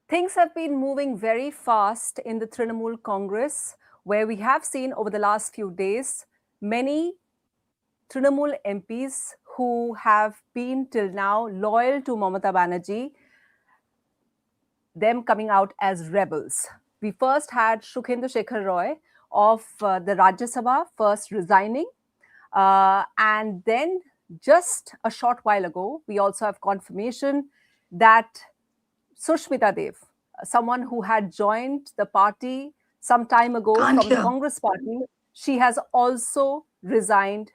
Things have been moving very fast in the Trinamool Congress, where we have seen over the last few days many Trinamool MPs who have been till now loyal to Mamata Banerjee, them coming out as rebels. We first had Suvendu Roy of the Rajya Sabha first resigning, and then just a short while ago, we also have confirmation that Sushmita Dev, someone who had joined the party some time ago Can't from the hear. Congress party, she has also resigned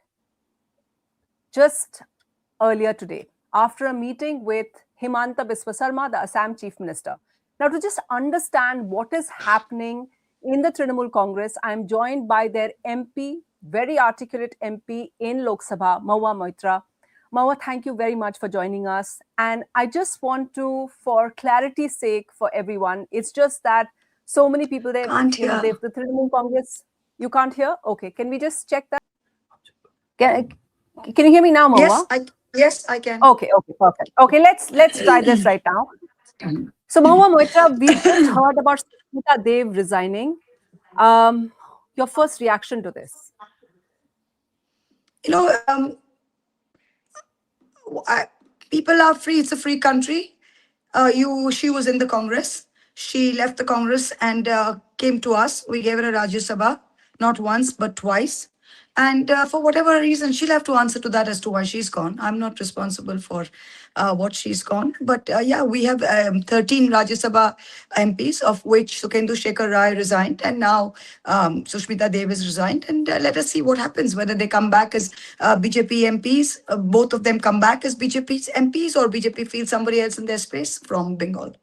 just earlier today after a meeting with Himanta Biswa Sarma, the Assam Chief Minister. Now, to just understand what is happening in the Trinamool Congress, I'm joined by their MP, very articulate MP in Lok Sabha, Mahua Moitra. Mahua, thank you very much for joining us. And I just want to, for clarity's sake for everyone, it's just that so many people, the Trinamool Congress, you can't hear? Okay, can we just check that? Can you hear me now, Mahua? Yes, I can. Okay, perfect. Okay, let's try this right now. So, Mahua Moitra, we just heard about Sushmita Dev resigning. Your first reaction to this? People are free. It's a free country. She was in the Congress. She left the Congress and came to us. We gave her a Rajya Sabha, not once, but twice. And for whatever reason, she'll have to answer to that as to why she's gone. I'm not responsible for what she's gone. But yeah, we have 13 Rajya Sabha MPs, of which Suvendu Rai resigned. And now Sushmita Dev is resigned. And let us see what happens, whether they come back as BJP MPs, both of them come back as BJP MPs, or BJP feels somebody else in their space from Bengal.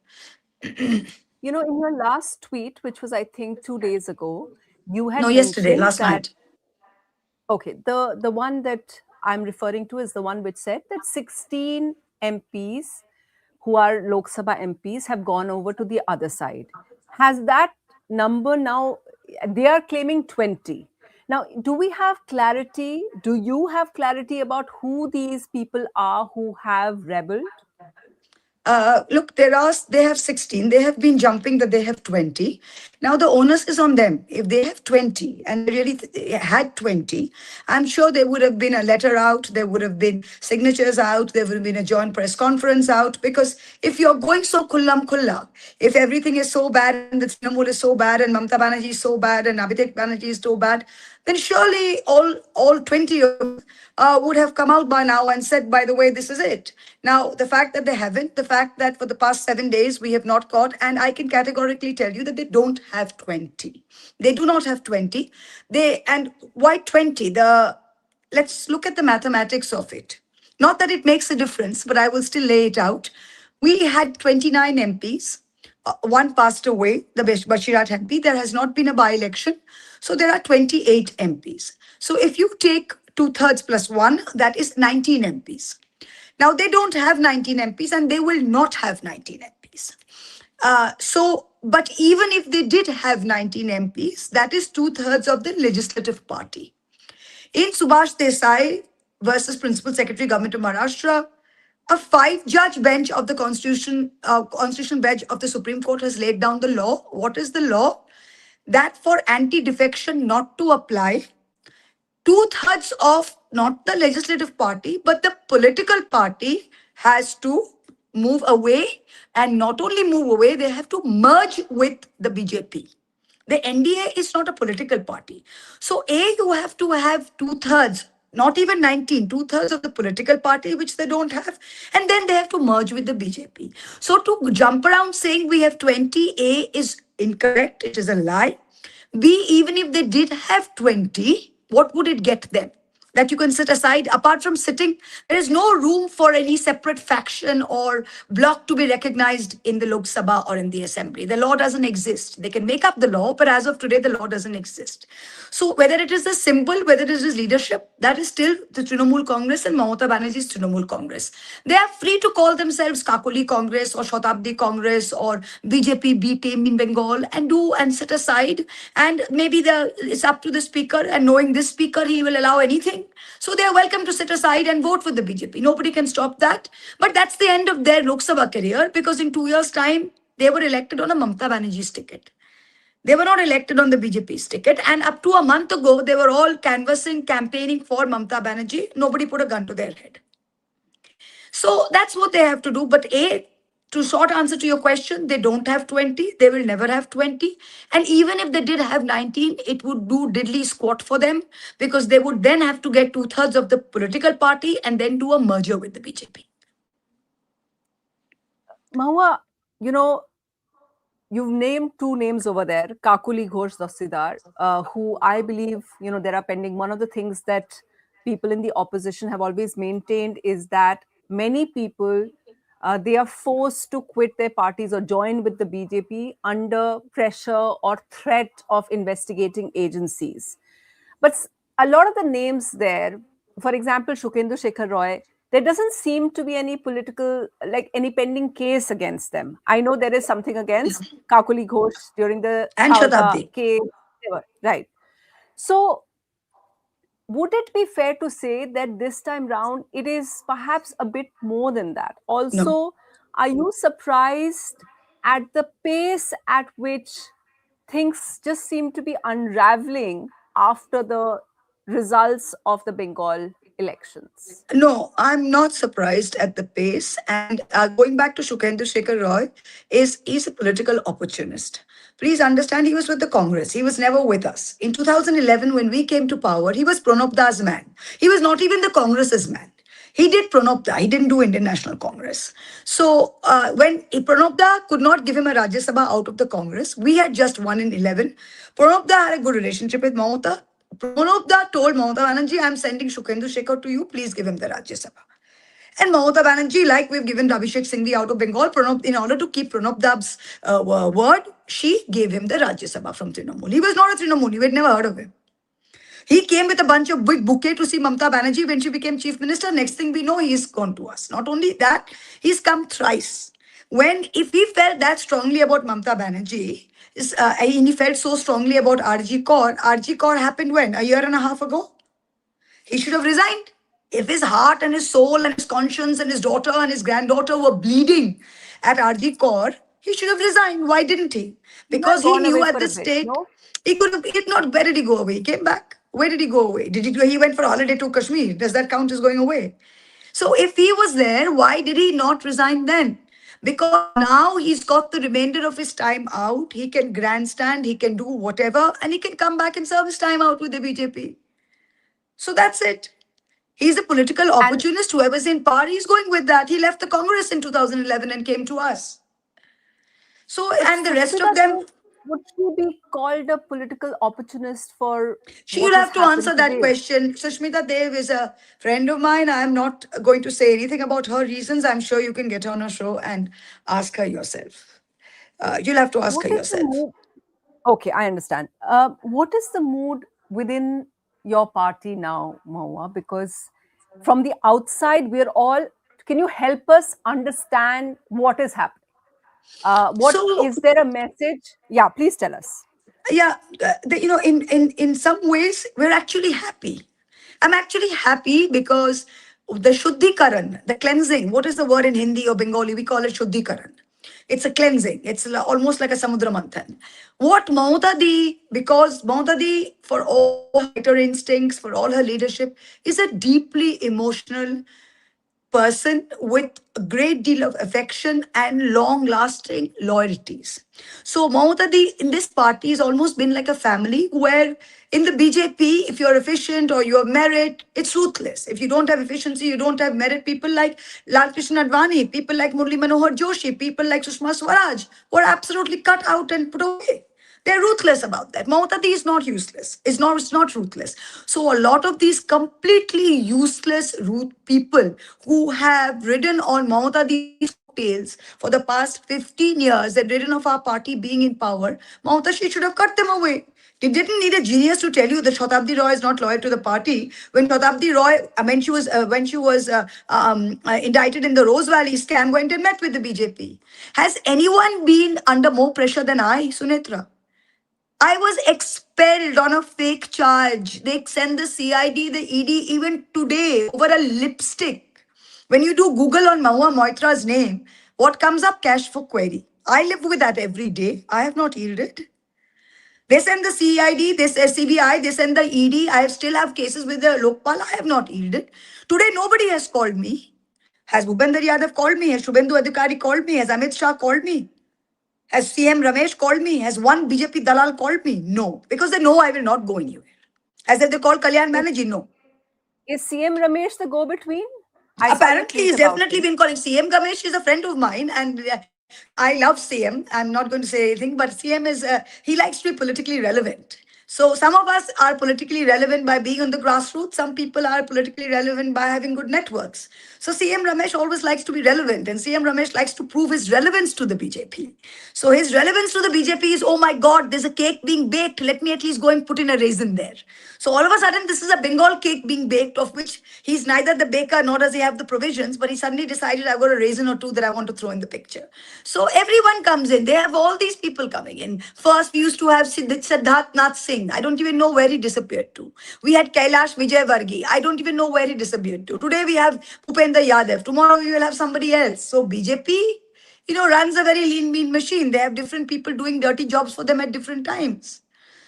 You know, in your last tweet, which was, I think, 2 days ago, you had yesterday, last night. Okay, the one that I'm referring to is the one which said that 16 MPs who are Lok Sabha MPs have gone over to the other side. Has that number now, they are claiming 20. Now, do we have clarity? Do you have clarity about who these people are who have rebelled? Look, they have 16. They have been jumping that they have 20. Now the onus is on them. If they have 20 and they really had 20, I'm sure there would have been a letter out, there would have been signatures out, there would have been a joint press conference out. Because if you're going so kullam kulla, if everything is so bad and the Trinamool is so bad and Mamata Banerjee is so bad and Abhishek Banerjee is so bad, then surely all 20 of them would have come out by now and said, by the way, this is it. Now, the fact that they haven't, the fact that for the past 7 days we have not caught, and I can categorically tell you that they don't have 20. They do not have 20. And why 20? Let's look at the mathematics of it. Not that it makes a difference, but I will still lay it out. We had 29 MPs. One passed away, the Bashirat MP. There has not been a by-election. So there are 28 MPs. So if you take 2/3 plus 1, that is 19 MPs. Now, they don't have 19 MPs and they will not have 19 MPs. But even if they did have 19 MPs, that is 2/3 of the legislative party. In Subhash Desai versus Principal Secretary Government of Maharashtra, a 5-judge bench of the Constitutional bench of the Supreme Court has laid down the law. What is the law? That for anti-defection not to apply, 2/3 of not the legislative party, but the political party has to move away. And not only move away, they have to merge with the BJP. The NDA is not a political party. So you have to have 2/3, not even 19, 2/3 of the political party, which they don't have. And then they have to merge with the BJP. So to jump around saying we have 20, is incorrect. It is a lie. B, even if they did have 20, what would it get them? That you can sit aside. Apart from sitting, there is no room for any separate faction or bloc to be recognized in the Lok Sabha or in the assembly. The law doesn't exist. They can make up the law, but as of today, the law doesn't exist. So whether it is the symbol, whether it is leadership, that is still the Trinamool Congress and Mamata Banerjee's Trinamool Congress. They are free to call themselves Kakoli Congress or Shatabdi Congress or BJP B team in Bengal and sit aside. And maybe it's up to the speaker, and knowing this speaker, he will allow anything. So they are welcome to sit aside and vote for the BJP. Nobody can stop that. But that's the end of their Lok Sabha career, because in 2 years' time, They were elected on a Mamata Banerjee's ticket. They were not elected on the BJP's ticket. And up to a month ago, they were all canvassing, campaigning for Mamata Banerjee. Nobody put a gun to their head. So that's what they have to do. But to short answer to your question, they don't have 20. They will never have 20. And even if they did have 19, it would do diddly squat for them, because they would then have to get 2/3 of the political party and then do a merger with the BJP. Mahua, you know, you've named two names over there, Kakoli, Ghosh, Dastidar, who I believe, there are pending. One of the things that people in the opposition have always maintained is that many people, they are forced to quit their parties or join with the BJP under pressure or threat of investigating agencies. But a lot of the names there, for example, Suvendu Shekhar Roy, there doesn't seem to be any political, like any pending case against them. I know there is something against Kakoli Ghosh during the And Chauta Shatabdi. case, right? So, would it be fair to say that this time round it is perhaps a bit more than that? No. Also, are you surprised at the pace at which things just seem to be unraveling after the results of the Bengal elections? No, I'm not surprised at the pace. And going back to Suvendu Shekhar Roy, he's a political opportunist. Please understand, he was with the Congress. He was never with us. In 2011, when we came to power, he was Pranab Das' man. He was not even the Congress's man. He did Pranab Da. He didn't do Indian National Congress. So when Pranab Da could not give him a Rajya Sabha out of the Congress, we had just won in 11. Pranab Da had a good relationship with Mamata. Pranab Da told Mamata Banerjee, I'm sending Suvendu Shekhar to you. Please give him the Rajya Sabha. And Mamata Banerjee, like we've given Abhishek Singhvi out of Bengal, in order to keep Pranab Da's word, she gave him the Rajya Sabha from Trinamool. He was not a Trinamool. We had never heard of him. He came with a bunch of big bouquet to see Mamata Banerjee when she became chief minister. Next thing we know, he's gone to us. Not only that, he's come thrice. If he felt that strongly about Mamata Banerjee, and he felt so strongly about RG Kaur. RG Kaur happened when? A year and a half ago? He should have resigned. If his heart and his soul and his conscience and his daughter and his granddaughter were bleeding at RG Kaur, he should have resigned. Why didn't he? Because he Gone knew away at for a this bit, stage, no? he could have, he not, where did he go away? He came back. Where did he go away? He went for a holiday to Kashmir. Does that count as going away? So if he was there, why did he not resign then? Because now he's got the remainder of his time out. He can grandstand, he can do whatever, and he can come back and serve his time out with the BJP. So that's it. He's a political And opportunist. Whoever's in power, he's going with that. He left the Congress in 2011 and came to us. So, but and the rest of Sushmita them, Dev, would she be called a political opportunist for she'll what has have to answer happened that today? question. Sushmita Dev is a friend of mine. I'm not going to say anything about her reasons. I'm sure you can get her on a show and ask her yourself. You'll have to ask What her is the yourself. mood? Okay, I understand. What is the mood within your party now, Mahua? Because from the outside, we're all. Can you help us understand what is happening? What So, is there a message? Yeah, please tell us. yeah, in some ways, we're actually happy. I'm actually happy because the Shuddhikaran, the cleansing, what is the word in Hindi or Bengali? We call it Shuddhikaran. It's a cleansing. It's almost like a Samudra Manthan. What Mamata Di, because Mamata Di, for all her fighter instincts, for all her leadership, is a deeply emotional person with a great deal of affection and long lasting loyalties. So Mamata Di in this party has almost been like a family, where in the BJP, if you're efficient or you have merit, it's ruthless. If you don't have efficiency, you don't have merit. People like Lal Krishna Advani, people like Murli Manohar Joshi, people like Sushma Swaraj were absolutely cut out and put away. They're ruthless about that. Mamata Di is not useless. It's not ruthless. So a lot of these completely useless people who have ridden on Mamata Di's coattails for the past 15 years and ridden of our party being in power, Mamata, she should have cut them away. They didn't need a genius to tell you that Shatabdi Roy is not loyal to the party. When Shatabdi Roy, when she was indicted in the Rose Valley scam, went and met with the BJP. Has anyone been under more pressure than I, Sunetra? I was expelled on a fake charge. They send the CID, the ED even today over a lipstick. When you do Google on Mahua Moitra's name, what comes up? Cash for query. I live with that every day. I have not yielded. They send the CID, they send CBI, they send the ED. I still have cases with the Lokpal. I have not yielded. Today, nobody has called me. Has Bhupender Yadav called me? Has Suvendu Adhikari called me? Has Amit Shah called me? Has CM Ramesh called me? Has one BJP Dalal called me? No. Because they know I will not go anywhere. As if they call Kalyan Is, Banerjee? No. is CM Ramesh the go-between? I saw your Apparently, tweet he's about definitely him. been calling. CM Ganesh is a friend of mine, and I love CM. I'm not going to say anything, but CM is, he likes to be politically relevant. So some of us are politically relevant by being on the grassroots. Some people are politically relevant by having good networks. So CM Ramesh always likes to be relevant, and CM Ramesh likes to prove his relevance to the BJP. So his relevance to the BJP is, oh my God, there's a cake being baked. Let me at least go and put in a raisin there. So all of a sudden, this is a Bengal cake being baked, of which he's neither the baker nor does he have the provisions, but he suddenly decided I've got a raisin or two that I want to throw in the picture. So everyone comes in. They have all these people coming in. First, we used to have Siddharth Nath Singh. I don't even know where he disappeared to. We had Kailash Vijayvargi. I don't even know where he disappeared to. Today we have Bhupender Yadav. Tomorrow we will have somebody else. So BJP, runs a very lean, mean machine. They have different people doing dirty jobs for them at different times.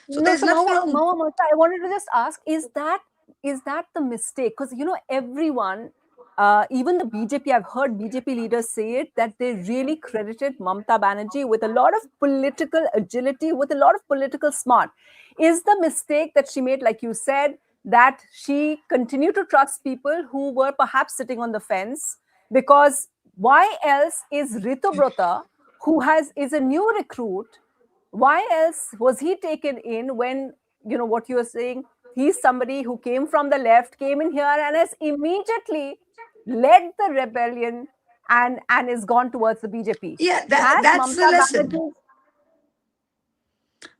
So No, there's so nothing wrong. Mahua Moitra, I wanted to just ask: is that the mistake? Because everyone, even the BJP, I've heard BJP leaders say it that they really credited Mamata Banerjee with a lot of political agility, with a lot of political smart. Is the mistake that she made, like you said, that she continued to trust people who were perhaps sitting on the fence? Because why else is Ritabrata, who is a new recruit? Why else was he taken in when, what you were saying, he's somebody who came from the left, came in here and has immediately led the rebellion and is gone towards the BJP? Yeah, Has that's the Mamata lesson. Banerjee?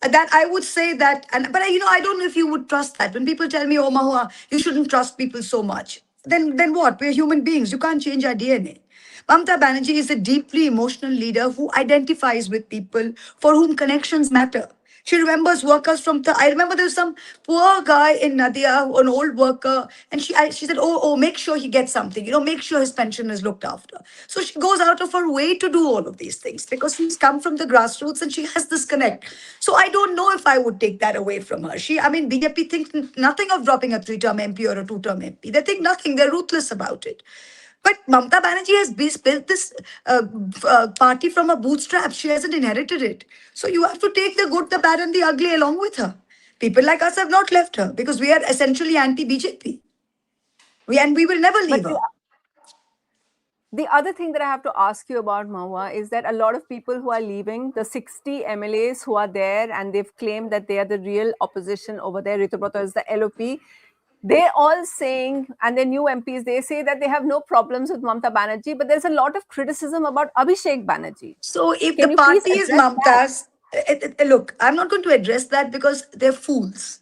That I would say that, and but I don't know if you would trust that. When people tell me, "Oh, Mahua, you shouldn't trust people so much," then what? We're human beings. You can't change our DNA. Mamata Banerjee is a deeply emotional leader who identifies with people for whom connections matter. She remembers workers from. I remember there was some poor guy in Nadia, an old worker, and she said, "Oh, make sure he gets something. Make sure his pension is looked after." So she goes out of her way to do all of these things because she's come from the grassroots and she has this connect. So I don't know if I would take that away from her. BJP thinks nothing of dropping a three-term MP or a two-term MP. They think nothing. They're ruthless about it. But Mamata Banerjee has built this party from her bootstraps. She hasn't inherited it. So you have to take the good, the bad, and the ugly along with her. People like us have not left her because we are essentially anti-BJP. And we will never But leave her. the other thing that I have to ask you about, Mahua, is that a lot of people who are leaving, the 60 MLAs who are there, and they've claimed that they are the real opposition over there, Ritabrata is the LOP, they're all saying, and the new MPs, they say that they have no problems with Mamata Banerjee, but there's a lot of criticism about Abhishek Banerjee. So if the Can you please party is address that? Mamata's, look, I'm not going to address that because they're fools.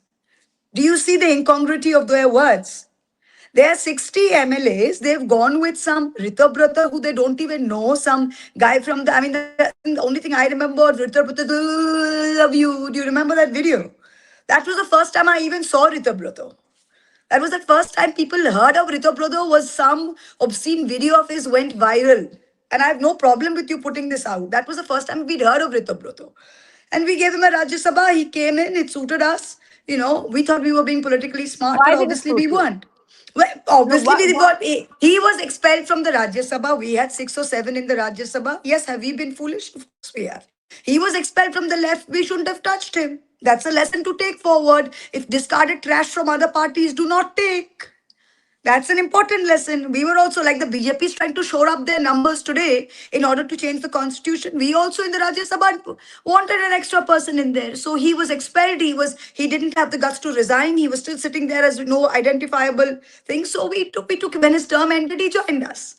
Do you see the incongruity of their words? There are 60 MLAs. They've gone with some Ritabrata who they don't even know. Some guy from the only thing I remember, Ritabrata, love you. Do you remember that video? That was the first time I even saw Ritabrata. That was the first time people heard of Ritabrata was some obscene video of his went viral. And I have no problem with you putting this out. That was the first time we'd heard of Ritabrata. And we gave him a Rajya Sabha. He came in. It suited us. We thought we were being politically smart, but Why did it obviously suit we you? weren't. Well, No, obviously we got. He was expelled from the Rajya Sabha. We had 6 or 7 in the Rajya Sabha. Yes, have we been foolish? Of course we have. He was expelled from the left. We shouldn't have touched him. That's a lesson to take forward. If discarded trash from other parties, do not take. That's an important lesson. We were also like the BJP is trying to shore up their numbers today in order to change the constitution. We also in the Rajya Sabha wanted an extra person in there. So he was expelled. He didn't have the guts to resign. He was still sitting there as no identifiable thing. So we took when his term ended, he joined us.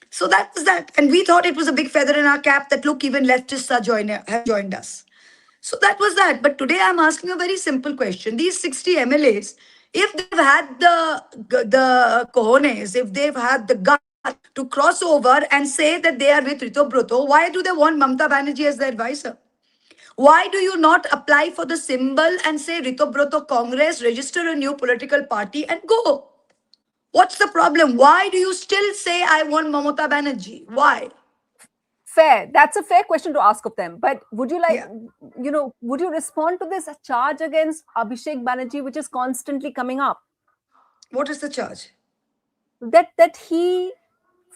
So that was that. And we thought it was a big feather in our cap that look, even leftists have joined us. So that was that. But today I'm asking a very simple question. These 60 MLAs, if they've had the cojones, if they've had the gut to cross over and say that they are with Ritabrata, why do they want Mamata Banerjee as their advisor? Why do you not apply for the symbol and say Ritabrata Congress, register a new political party and go? What's the problem? Why do you still say I want Mamata Banerjee? Why? Fair. That's a fair question to ask of them. But would you like, Yeah. would you respond to this charge against Abhishek Banerjee, which is constantly coming up? What is the charge? That he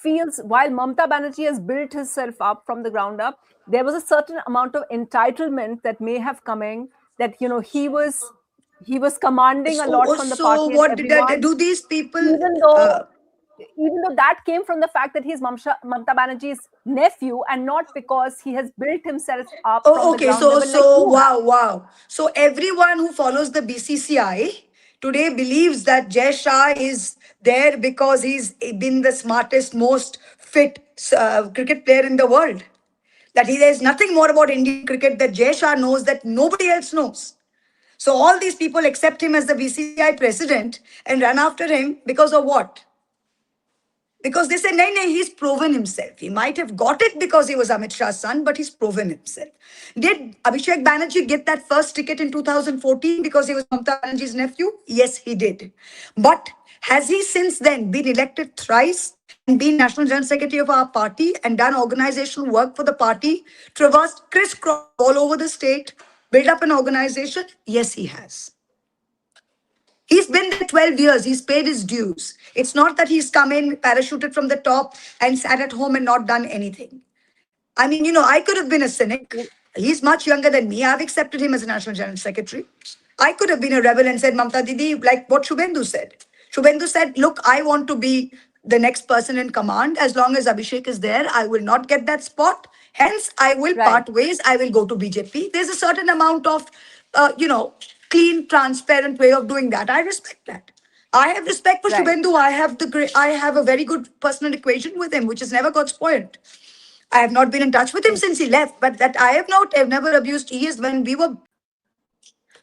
feels while Mamata Banerjee has built herself up from the ground up, there was a certain amount of entitlement that may have coming, that he was commanding a lot from the So party and what did I everyone, do? These people. even though even though that came from the fact that he's Mamata Banerjee's nephew and not because he has built himself up from Oh, the okay. ground So, level like so you have. wow, wow. So everyone who follows the BCCI today believes that Jay Shah is there because he's been the smartest, most fit cricket player in the world. That there's nothing more about Indian cricket that Jay Shah knows that nobody else knows. So all these people accept him as the BCCI president and run after him because of what? Because they say, no, no, he's proven himself. He might have got it because he was Amit Shah's son, but he's proven himself. Did Abhishek Banerjee get that first ticket in 2014 because he was Mamata Banerjee's nephew? Yes, he did. But has he since then been elected thrice and been National General Secretary of our party and done organizational work for the party, traversed crisscross all over the state, built up an organization? Yes, he has. He's been there 12 years. He's paid his dues. It's not that he's come in, parachuted from the top, and sat at home and not done anything. I mean, I could have been a cynic. He's much younger than me. I've accepted him as a National General Secretary. I could have been a rebel and said, Mamta Didi, like what Suvendu said. Suvendu said, look, I want to be the next person in command. As long as Abhishek is there, I will not get that spot. Hence, I will Right. part ways. I will go to BJP. There's a certain amount of, clean, transparent way of doing that. I respect that. I have respect for Right. Suvendu. I have a very good personal equation with him, which has never got spoiled. I have not been in touch with him since he left, but that I've never abused. He is when we were.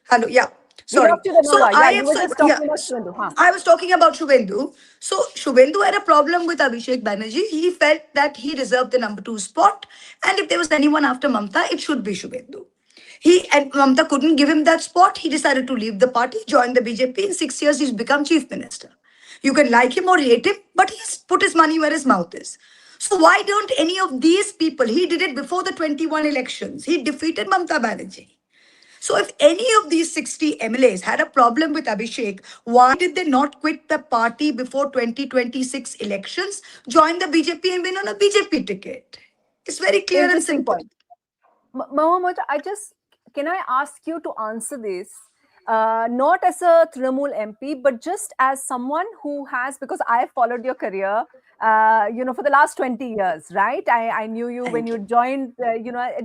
Hello, yeah. We Sorry. lost you there, So Mahua. I Yeah, you have, were just yeah. talking about Suvendu, huh? I was talking about Suvendu. So Suvendu had a problem with Abhishek Banerjee. He felt that he deserved the number 2 spot, and if there was anyone after Mamta, it should be Suvendu. He and Mamta couldn't give him that spot. He decided to leave the party, join the BJP. In 6 years, he's become chief minister. You can like him or hate him, but he's put his money where his mouth is. So why don't any of these people? He did it before the 21 elections. He defeated Mamata Banerjee. So if any of these 60 MLAs had a problem with Abhishek, why did they not quit the party before 2026 elections, join the BJP and win on a BJP ticket? It's very clear and Interesting simple. point. Mahua Moitra, can I ask you to answer this, not as a Trinamool MP, but just as someone who has, because I followed your career, for the last 20 years, right? I knew you when Thank you you. joined,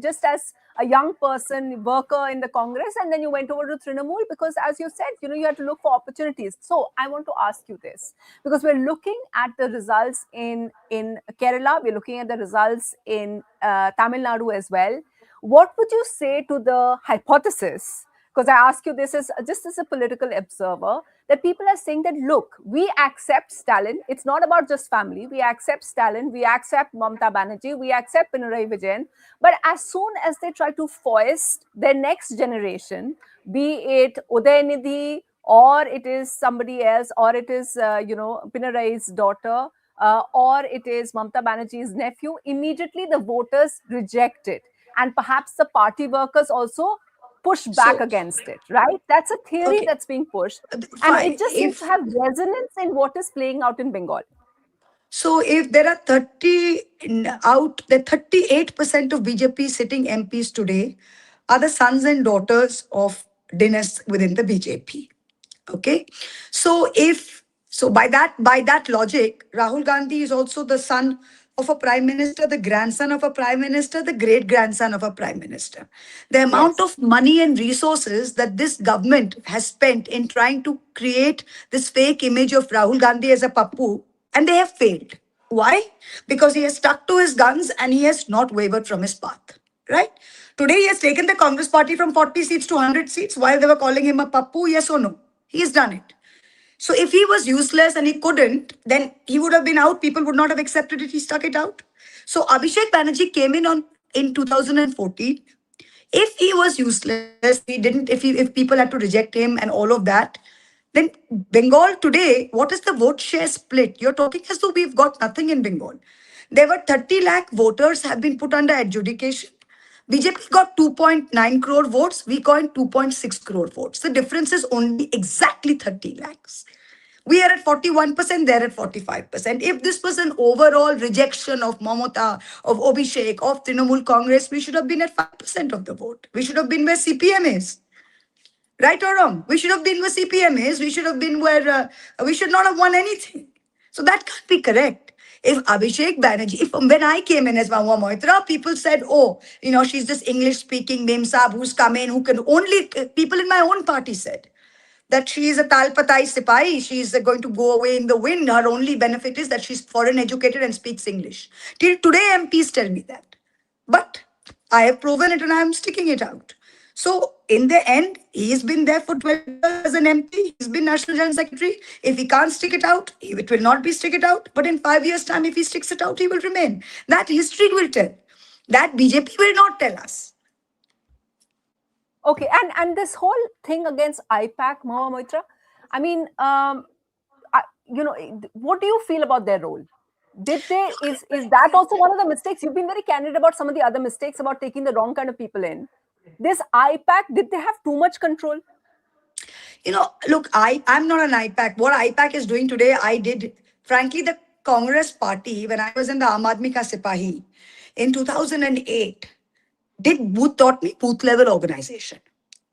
just as a young person, worker in the Congress, and then you went over to Trinamool because, as you said, you had to look for opportunities. So I want to ask you this, because we're looking at the results in Kerala, we're looking at the results in Tamil Nadu as well. What would you say to the hypothesis? Because I ask you this as just as a political observer, that people are saying that, look, we accept Stalin. It's not about just family. We accept Stalin. We accept Mamata Banerjee. We accept Pinarayi Vijayan. But as soon as they try to foist their next generation, be it Udayanidhi, or it is somebody else, or it is, Pinarayi's daughter, or it is Mamata Banerjee's nephew, immediately the voters reject it. And perhaps the party workers also push back So, against it, right? That's a theory okay, that's being pushed. And fine. it just seems to If have resonance in what is playing out in Bengal. So if there are 38% of BJP sitting MPs today are the sons and daughters of dynasts within the BJP. Okay. So by that logic, Rahul Gandhi is also the son of a prime minister, the grandson of a prime minister, the great grandson of a prime minister. The amount Yes. of money and resources that this government has spent in trying to create this fake image of Rahul Gandhi as a pappu, and they have failed. Why? Because he has stuck to his guns and he has not wavered from his path. Right? Today he has taken the Congress party from 40 seats to 100 seats while they were calling him a pappu, yes or no? He has done it. So if he was useless and he couldn't, then he would have been out. People would not have accepted it. He stuck it out. So Abhishek Banerjee came in 2014. If he was useless, he didn't. If people had to reject him and all of that, then Bengal today, what is the vote share split? You're talking as though we've got nothing in Bengal. There were 30 lakh voters have been put under adjudication. BJP got 2.9 crore votes. We got 2.6 crore votes. The difference is only exactly 30 lakhs. We are at 41%, they're at 45%. If this was an overall rejection of Mamata, of Abhishek, of Trinamool Congress, we should have been at 5% of the vote. We should have been where CPM is. Right or wrong? We should have been where CPM is. We should have been where we should not have won anything. So that can't be correct. If Abhishek Banerjee, if when I came in as Mahua Moitra, people said, oh, she's this English speaking Mem Saab who's come in, who can only, people in my own party said that she is a Talpatai Sipai, she's going to go away in the wind. Her only benefit is that she's foreign educated and speaks English. Till today, MPs tell me that. But I have proven it and I am sticking it out. So in the end, he's been there for 12 years as an MP. He's been National General Secretary. If he can't stick it out, it will not be stick it out. But in 5 years' time, if he sticks it out, he will remain. That history will tell. That BJP will not tell us. Okay, and this whole thing against IPAC, Mahua Moitra, I mean, what do you feel about their role? Did they, is that also one of the mistakes? You've been very candid about some of the other mistakes about taking the wrong kind of people in. This IPAC, did they have too much control? Look, I'm not an IPAC. What IPAC is doing today, I did, frankly, the Congress party, when I was in the Aam Aadmi Ka Sipahi in 2008, taught me booth level organization.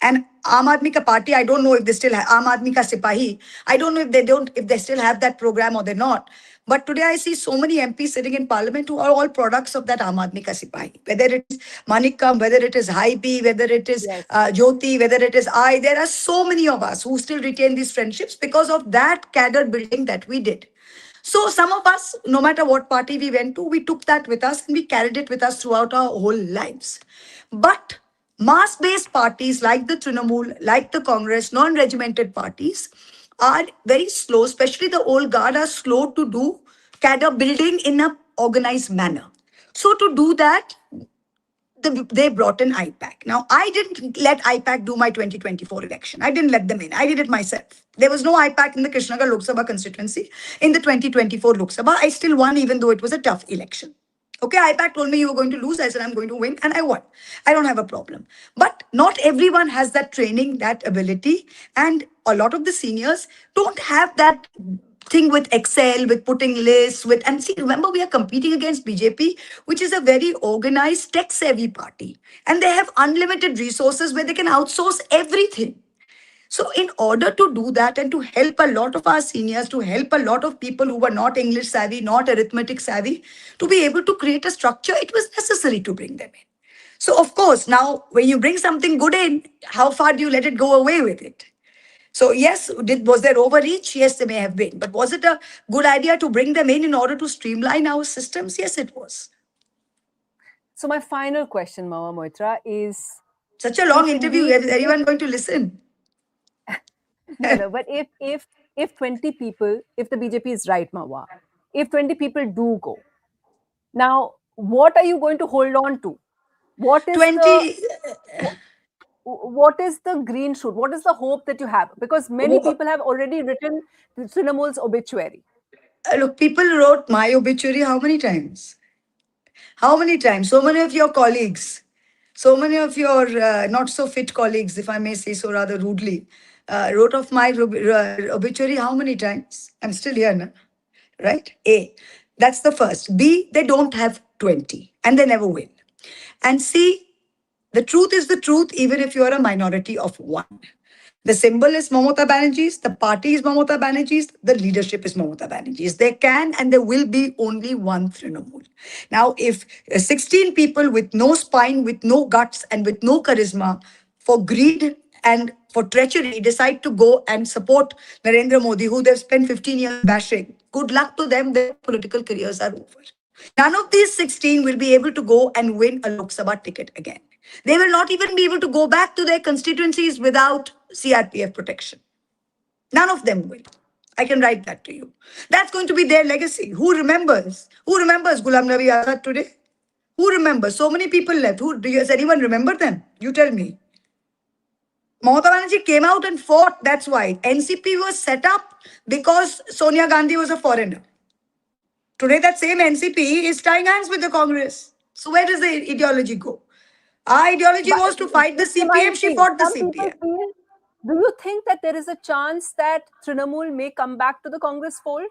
And Aam Aadmi Ka Party, I don't know if they still have Aam Aadmi Ka Sipahi. I don't know if they still have that program or they're not. But today I see so many MPs sitting in parliament who are all products of that Aam Aadmi Ka Sipahi. Whether it is Manikam, whether it is Haibi, whether it is Jyoti, whether it is I, there are so many of us who still retain these friendships because of that cadre building that we did. So some of us, no matter what party we went to, we took that with us and we carried it with us throughout our whole lives. But mass-based parties like the Trinamool, like the Congress, non-regimented parties are very slow, especially the old guard are slow to do cadre building in an organized manner. So to do that, they brought in IPAC. Now, I didn't let IPAC do my 2024 election. I didn't let them in. I did it myself. There was no IPAC in the Krishnanagar Lok Sabha constituency in the 2024 Lok Sabha. I still won even though it was a tough election. Okay, IPAC told me you were going to lose. I said, I'm going to win, and I won. I don't have a problem. But not everyone has that training, that ability, and a lot of the seniors don't have that thing with Excel, with putting lists, and see, remember, we are competing against BJP, which is a very organized, tech-savvy party. And they have unlimited resources where they can outsource everything. So in order to do that and to help a lot of our seniors, to help a lot of people who were not English savvy, not arithmetic savvy, to be able to create a structure, it was necessary to bring them in. So of course, now when you bring something good in, how far do you let it go away with it? So yes, was there overreach? Yes, there may have been. But was it a good idea to bring them in order to streamline our systems? Yes, it was. So my final question, Mahua Moitra, is... Such a long interview. Is anyone going to listen? No, but if 20 people, if the BJP is right, Mahua, if 20 people do go, now what are you going to hold on to? What is 20... what is the green shoot? What is the hope that you have? Because many people have already written Trinamool's obituary. Look, people wrote my obituary how many times? How many times? So many of your colleagues, so many of your not so fit colleagues, if I may say so rather rudely, wrote of my obituary how many times? I'm still here, no? Right? A, that's the first. B, they don't have 20 and they never will. And C, the truth is the truth, even if you are a minority of one. The symbol is Mamata Banerjee's, the party is Mamata Banerjee's, the leadership is Mamata Banerjee's. There can and there will be only one Trinamool. Now, if 16 people with no spine, with no guts, and with no charisma, for greed and for treachery, decide to go and support Narendra Modi, who they've spent 15 years bashing, good luck to them, their political careers are over. None of these 16 will be able to go and win a Lok Sabha ticket again. They will not even be able to go back to their constituencies without CRPF protection. None of them will. I can write that to you. That's going to be their legacy. Who remembers? Who remembers Ghulam Nabi Azad today? Who remembers? So many people left. Does anyone remember them? You tell me. Mamata Banerjee came out and fought. That's why. NCP was set up because Sonia Gandhi was a foreigner. Today, that same NCP is tying hands with the Congress. So where does the ideology go? Our ideology But was to fight the just CPM. remind She me, fought the some people CPM. feel, do you think that there is a chance that Trinamool may come back to the Congress fold?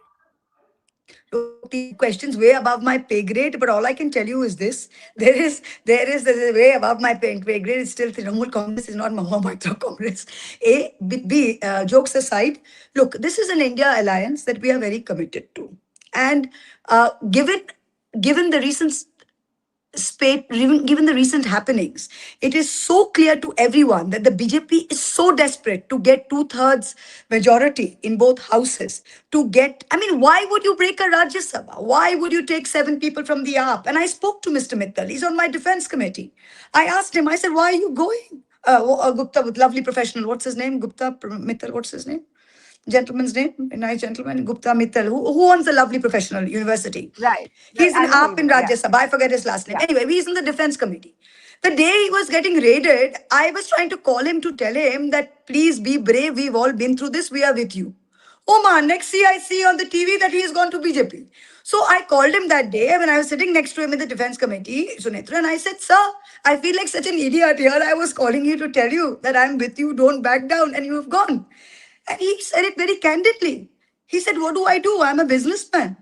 Look, the question's way above my pay grade, but all I can tell you is this: there's a way above my pay grade. It's still Trinamool Congress, is not Mahua Moitra Congress. Jokes aside, look, this is an India alliance that we are very committed to, and given the recent given the recent happenings, it is so clear to everyone that the BJP is so desperate to get two-thirds majority in both houses to get. I mean, why would you break a Rajya Sabha? Why would you take 7 people from the AAP? And I spoke to Mr. Mittal. He's on my defense committee. I asked him, I said, why are you going? Gupta, with lovely professional. What's his name? Gupta Mittal. What's his name? Gentleman's name, a nice gentleman, Gupta Mittal, who owns a lovely professional university. Right. He's I in know who AAP you in mean. Rajya Yeah. Sabha. I forget his last name. Yeah. Anyway, he's in the defense committee. The day he was getting raided, I was trying to call him to tell him that please be brave. We've all been through this. We are with you. Oh man, next I see on the TV that he has gone to BJP. So I called him that day when I was sitting next to him in the defense committee, Sunetra, and I said, sir, I feel like such an idiot here. I was calling you to tell you that I'm with you, don't back down, and you have gone. And he said it very candidly. He said, what do I do? I'm a businessman.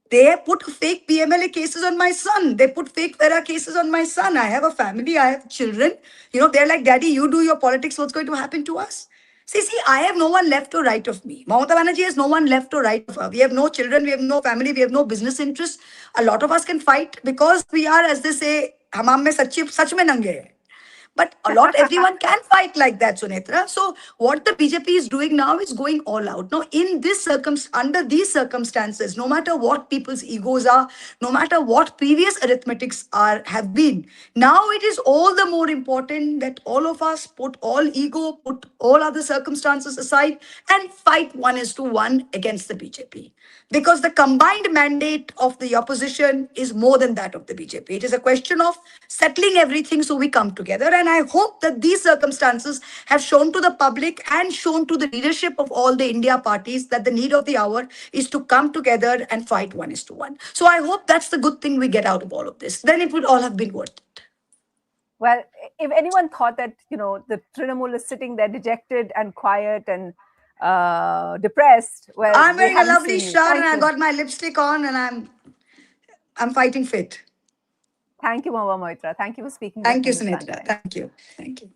They put fake PMLA cases on my son. They put fake Vera cases on my son. I have a family. I have children. They're like, Daddy, you do your politics. What's going to happen to us? See, I have no one left or right of me. Mamata Banerjee has no one left or right of her. We have no children. We have no family. We have no business interests. A lot of us can fight because we are, as they say, hamam mein sach mein nange hai. But everyone can fight like that, Sunetra. So what the BJP is doing now is going all out. Now, under these circumstances, no matter what people's egos are, no matter what previous arithmetics have been, now it is all the more important that all of us put all ego, put all other circumstances aside, and fight 1:1 against the BJP. Because the combined mandate of the opposition is more than that of the BJP. It is a question of settling everything so we come together. And I hope that these circumstances have shown to the public and shown to the leadership of all the India parties that the need of the hour is to come together and fight 1:1. So I hope that's the good thing we get out of all of this. Then it would all have been worth it. Well, if anyone thought that, the Trinamool is sitting there dejected and quiet and depressed, well, I'm they wearing a haven't lovely seen you. shirt and Thank I you. got my lipstick on and I'm fighting fit. Thank you, Mahua Moitra. Thank you for speaking with Thank you, Hindustan Sunetra. Times. Thank you. Thank you.